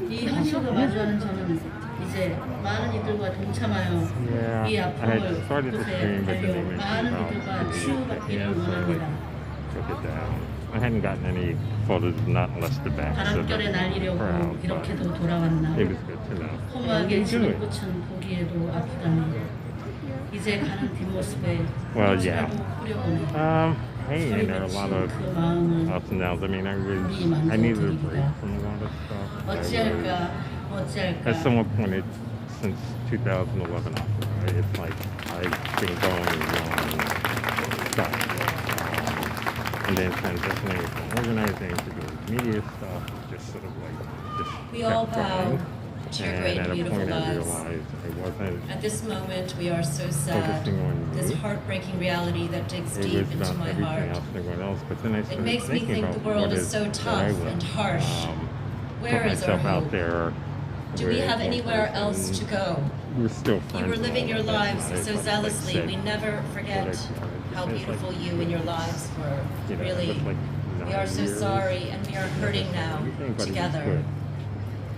이 현실과 마주하는 저는 이제 많은 이들과 동참하여 Yeah, 이 I 아픔을 had started to 그곳에 stream, but then they 달려 mentioned 많은 about 이들과 the 치유받기를 yeah, so I 원합니다. took it down. I hadn't gotten any photos, not unless the backs of the 바람결에 날리려고 crowd, but 이렇게도 돌아왔나. it was good to know. 허무하게 What are you 지는 doing? 꽃은 보기에도 아프다니. 이제 가는 뒷모습에 Well, yeah. 꽃이라도 뿌려보네. Hey, and there are a lot of 그 마음은 ups and downs. I mean, I needed a break from a lot of stuff. 어찌할까 어찌할까. As someone pointed, since 2011, it's like I've been going on stuff. And then transitioning from organizing to doing media stuff, just sort of like, just We all kept bow going. to your And great at and a beautiful point I lives. realized I wasn't, At this moment, we are so sad. Focusing on This me. heartbreaking reality that digs it deep was into about my everything heart. else and everyone else. But then I It started makes me thinking think about the world what is so that I tough would, and harsh. put Where is our myself out hope? there. Do we with have one anywhere person. else to go? We're still friends. You were and living all your of that, lives but I so like zealously. said, We never forget how it's beautiful like, you and your lives were. you know, it Really, was like we are 9 so years. sorry and we are hurting now Everything, but it was together. good.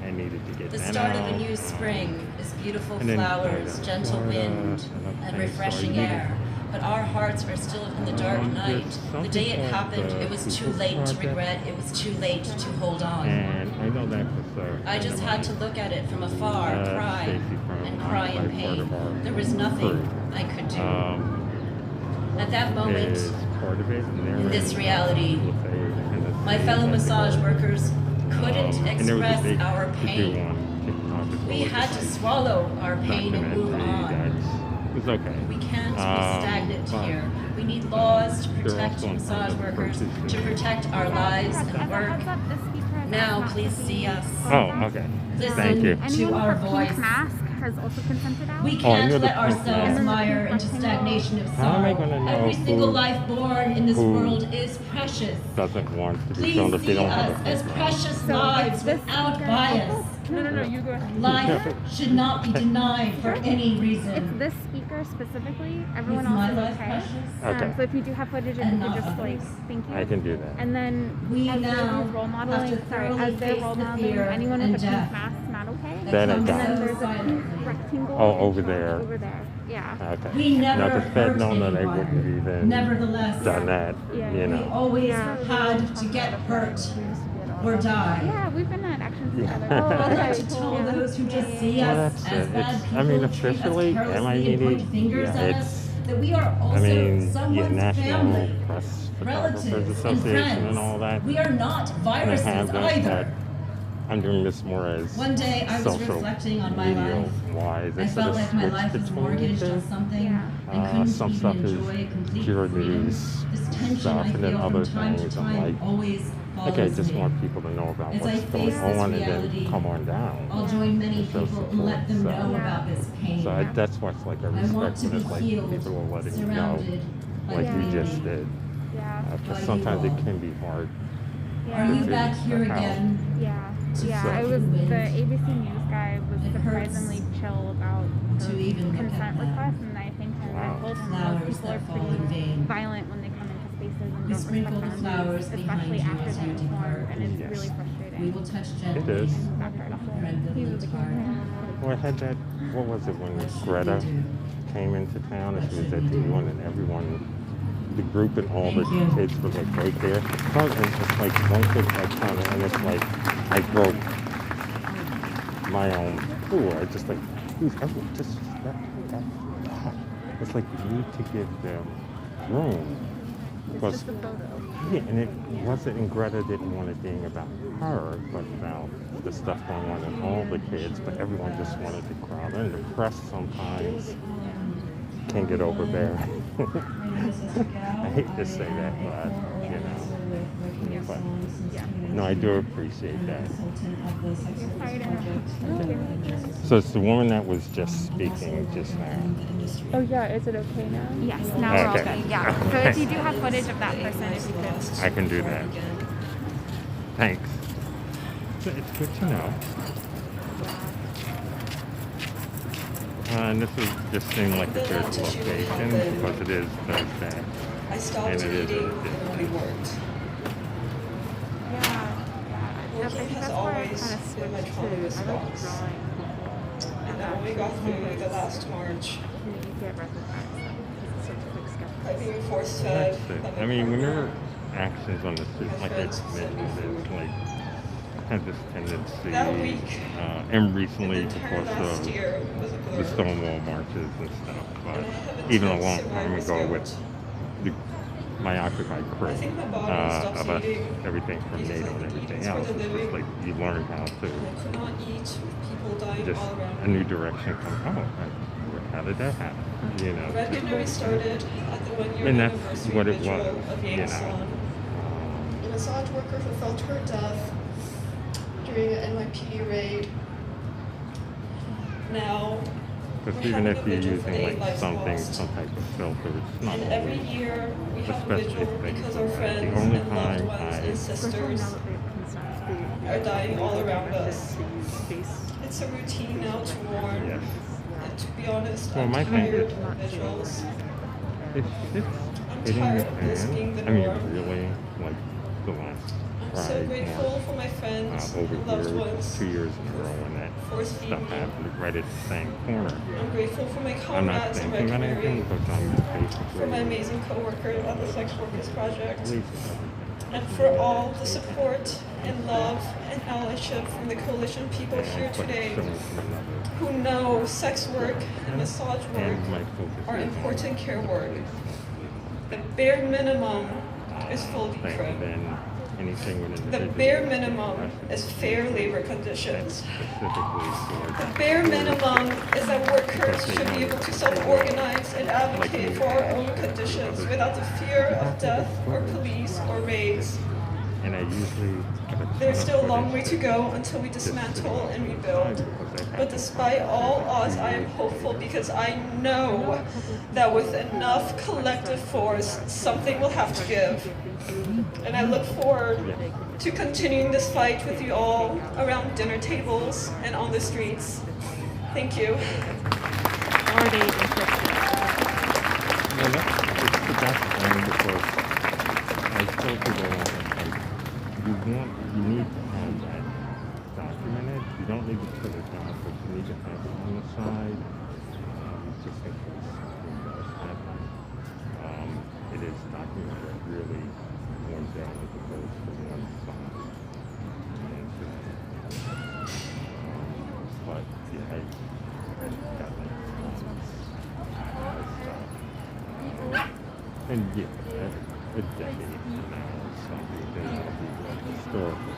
I needed to get The that start of a out. new spring is beautiful And then flowers, going to gentle Florida, wind, and and things, refreshing so I air. But our hearts are still in the dark night. The day it happened, it was too late to regret. It was too late to hold on. And I know that was I just had to look at it from afar, cry, Stacey from and cry in my part of pain. our There was nothing crew. I could do. At that moment, Is part of it. And in this they're reality, in my fellow massage workers couldn't and there was a express big our to-do pain. on TikTok as We well, had just to like swallow our pain and move documentary on. It's okay. We can't be stagnant but here. We need laws to they're protect also in massage front of workers, purchase to and- protect our lives and work. Now, please see us. Oh, okay. Listen Thank you. to our voice. mask has also consented out. We Oh, I can't knew the let pink ourselves mask. mire into stagnation of How am I sorrow. gonna know Every single who- life born in this who world is precious. Doesn't want to be Please filmed if they see don't have us a as pink precious So lives it's this without speaker- bias. No, you go ahead. Life should not be denied for any It's reason. this speaker specifically. Everyone Is my else is life okay. precious? Okay. So if you do have footage, if And you could not just like, others. thank you. I can do that. And then We as now they're role modeling, have to thoroughly as they're face role the modeling, fear anyone and with a pink death mask not okay. Then I comes got so And there's a pink silently. rectangle. Oh, over there. Over there. Yeah. Okay. We never Not if they'd hurt known that I anyone. wouldn't have even Nevertheless, done that, Yeah. you we know. always Yeah. had to get hurt or die. Yeah, we've been at actions together. I'd like Okay, to cool. tell those who just see Well, us that's as it. bad It's, people, I mean, treat us officially, am I carelessly and needed? point fingers Yeah, at us, it's, that we are also I mean, yeah, someone's National family, Press Photographers relatives, and Association friends. and all that. We are not And I viruses have that, either. but I'm doing this more as One day I was social reflecting on my media life. wise. I felt like my life was between mortgaged the on two. something Yeah. and couldn't Some even stuff is enjoy complete pure freedom. news This tension stuff, I and then feel other from time to things I'm time like, always follows okay, just me. want people to know about As I what's going face this on and reality, then come on down. I'll join many Show people and let them support, know so- about this pain. So that's what's like I I want respect to when be it's like healed, people are letting you know, surrounded by like you just community. did. Yeah. Because By sometimes you it all. can be hard. Are you to back here how- again? Yeah. Yeah, So- I was Wind. the ABC News guy was It hurts surprisingly chill about to the even look at consent them. request, and I think Wow. I told him Flowers most people are that fall in pretty vain. violent when they come into spaces and We don't sprinkle the respect flowers boundaries, behind especially you after as you they're informed, depart. and it's Yes. really frustrating. We will touch It gently is. After it all. and He the was little a heart. kid. Well, I had that, what was it, when What should Greta we do? came into town and she was at the UN and everyone, the group and all the Thank you. kids were like right there. So it's just like one kid like kind of, and it's like, I broke my own pool. I just like, please, everyone, just that. It's like you need to give them room. It's Because, just a photo. yeah, and it wasn't, and Greta didn't want it being about her, but about the stuff going on in all the kids, but everyone just wanted to crowd in. The press sometimes can get overbearing. I hate to say that, but, you know. But, no, I do appreciate that. Sorry to interrupt. So it's the woman that was just speaking just now. Oh yeah, is it okay now? Yes, now we're all Okay. good. Yeah. So if you do have footage of that person, if you could. I can do that. Thanks. So it's good to know. And this is just seemed like a good location because it is Thursday. I stopped And it is eating what it is. when we worked. Yeah. I think has that's where I always kind of been my switched trauma to. I like response. drawing people. And now we got through the last March. You get recognized because it's such a quick step. By being force That's fed. it. I mean, when there are actions on the street, like I mentioned, it's like has this tendency, That week, and recently, the of entire course, last year was a the blur. Stonewall marches and stuff. But And I have even a intense long time survivor's ago with guilt. the, my Occupy crew, I think my body stops of us, eating everything from because NATO I and think everything eating's for else, the it's just living. like you learn how to I could not eat with people dying just all around a me. new direction come. How did that happen? You know. Red Canary started at the 1-year And that's anniversary what it vigil was, of you Yang know. Salon. A massage worker who fell to her death during an NYPD raid. Now, Because we're even having if a you're vigil for using 8 like lives something, lost. some type of filter, it's not And every always, year we have a especially vigil if things because are our bad. friends The only and loved time ones and I- sisters are dying all around us. It's a routine now to mourn. Yes. And to be honest, Well, I'm my thing tired is- of vigils. It's just I'm hitting tired the of this being the fan. I mean, norm. really, like the last I'm so Pride grateful March, for my friends over and loved here ones. 2 years in a row when that Force stuff feeding me. happened right at the same corner. I'm grateful for my I'm not comrades in Red thinking about Canary, anything because I'm basically for my amazing coworker at the Sex Workers Project, pleased. and for all the support and love and allyship from the coalition people here today who know sex work and massage work And my focus are is on important care work. The bare minimum is full thing decred. than anything with The individual bare minimum is fair labor conditions. specifically for The bare minimum is that workers should be able to self-organize and advocate for our own conditions without the fear of death or police or raids. and I usually have a ton There's of still a long way footage to go until we dismantle and rebuild. But despite all odds, I am hopeful because I know that with enough collective force, something will have to give. And I look forward to continuing this fight with you all around dinner tables and on the streets. Thank you. Already encrypted. Well, it's the best thing because I still people like you need to have that documented. You don't need to put it down, but you need to have it on the side. Just in case something does happen. It is documented really one day as opposed to one side. And but yeah, I got that. And yeah, a decade from now or something, then it'll be like historical.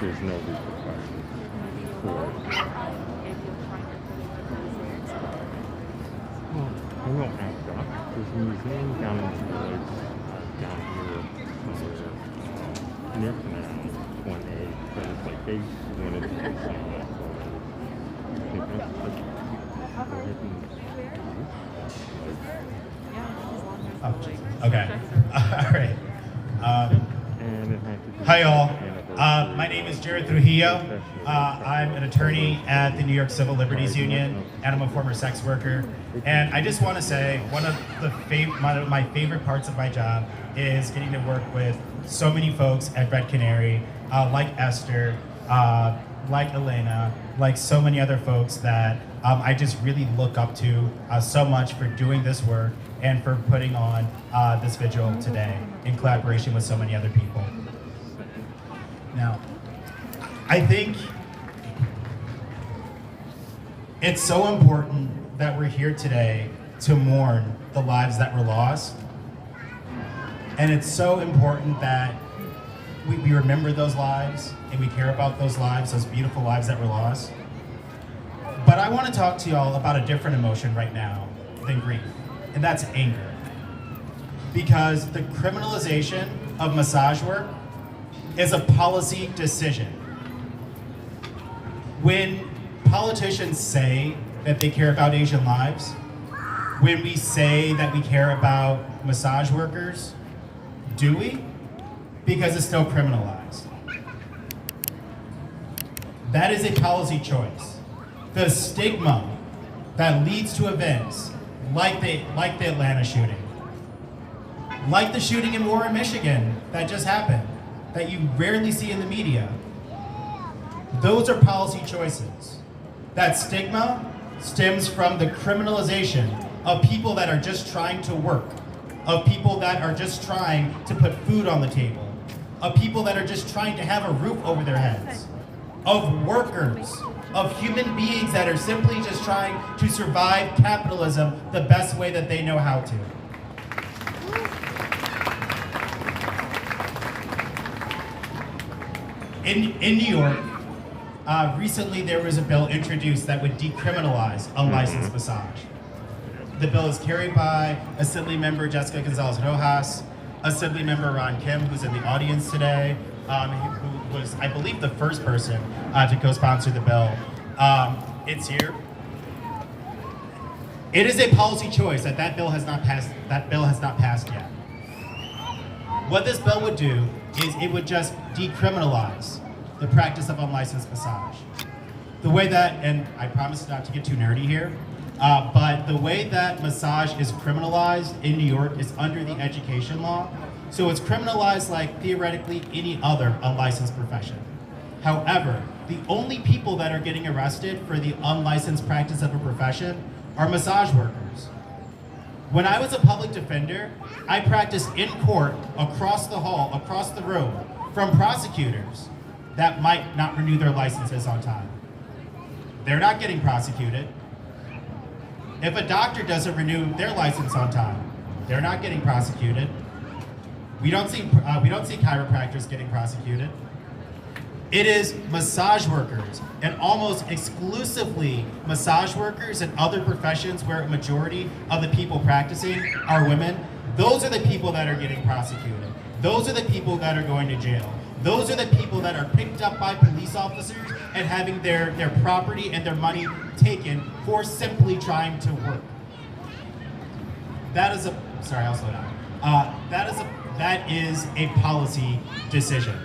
There's no repercussions for it. Well, I know ACT UP. There's a museum down in the village, down here somewhere, near Canal 1A, but it's like they wanted to do something like that. I think that's like, go ahead and like, Oh, okay. All right. and it had to do Hi, all. with the anniversary My name is of Jared the Trujillo. session. I'm an attorney at the New York Civil Liberties Union, and I'm a former sex worker. And I just want to say one of my favorite parts of my job is getting to work with so many folks at Red Canary, like Esther, like Elena, like so many other folks that I just really look up to so much for doing this work and for putting on this vigil today in collaboration with so many other people. Now, I think it's so important that we're here today to mourn the lives that were lost. And it's so important that we remember those lives and we care about those lives, those beautiful lives that were lost. But I want to talk to y'all about a different emotion right now than grief, and that's anger. Because the criminalization of massage work is a policy decision. When politicians say that they care about Asian lives, when we say that we care about massage workers, do we? Because it's still criminalized. That is a policy choice. The stigma that leads to events like the Atlanta shooting, like the shooting in Warren, Michigan that just happened, that you rarely see in the media, those are policy choices. That stigma stems from the criminalization of people that are just trying to work, of people that are just trying to put food on the table, of people that are just trying to have a roof over their heads, of workers, of human beings that are simply just trying to survive capitalism the best way that they know how to. In New York, recently there was a bill introduced that would decriminalize unlicensed massage. The bill is carried by Assemblymember Jessica Gonzalez Rojas, Assemblymember Ron Kim, who's in the audience today, who was, I believe, the first person to co-sponsor the bill. It's here. It is a policy choice that bill has not passed. That bill has not passed yet. What this bill would do is it would just decriminalize the practice of unlicensed massage. The way that, and I promise not to get too nerdy here, but the way that massage is criminalized in New York is under the education law. So it's criminalized like theoretically any other unlicensed profession. However, the only people that are getting arrested for the unlicensed practice of a profession are massage workers. When I was a public defender, I practiced in court across the hall, across the room, from prosecutors that might not renew their licenses on time. They're not getting prosecuted. If a doctor doesn't renew their license on time, they're not getting prosecuted. We don't see chiropractors getting prosecuted. It is massage workers, and almost exclusively massage workers and other professions where a majority of the people practicing are women. Those are the people that are getting prosecuted. Those are the people that are going to jail. Those are the people that are picked up by police officers and having their property and their money taken for simply trying to work. That is sorry, I'll slow down. That is a policy decision.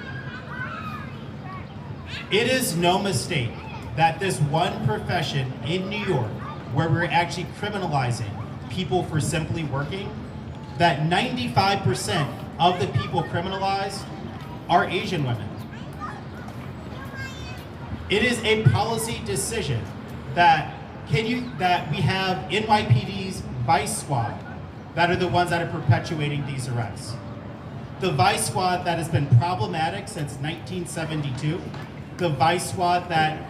It is no mistake that this one profession in New York, where we're actually criminalizing people for simply working, that 95% of the people criminalized are Asian women. It is a policy decision that we have NYPD's Vice Squad that are the ones that are perpetuating these arrests. The Vice Squad that has been problematic since 1972. The Vice Squad that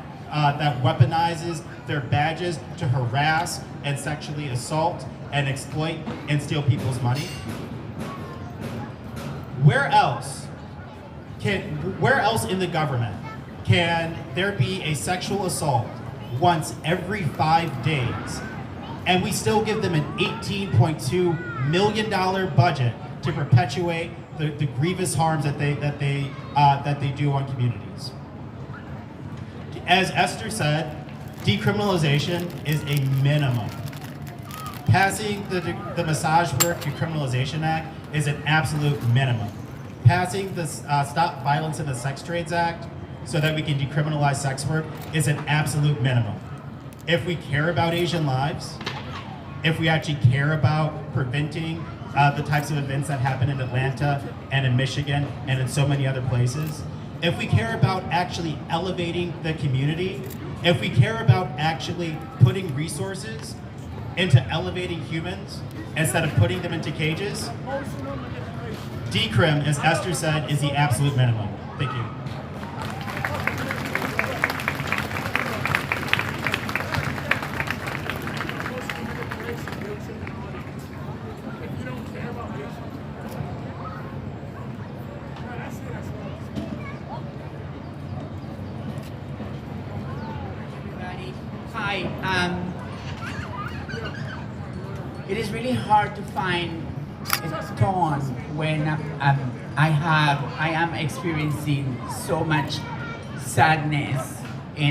weaponizes their badges to harass and sexually assault and exploit and steal people's money. Where else in the government can there be a sexual assault once every 5 days, and we still give them an $18.2 million budget to perpetuate the grievous harms that they do on communities? As Esther said, decriminalization is a minimum. Passing the Massage Work Decriminalization Act is an absolute minimum. Passing the Stop Violence in the Sex Trades Act so that we can decriminalize sex work is an absolute minimum. If we care about Asian lives, if we actually care about preventing the types of events that happen in Atlanta and in Michigan and in so many other places, if we care about actually elevating the community, if we care about actually putting resources into elevating humans instead of putting them into cages, decrim, as Esther said, is the absolute minimum. Thank you. Hi. It is really hard to find a tone when I am experiencing so much sadness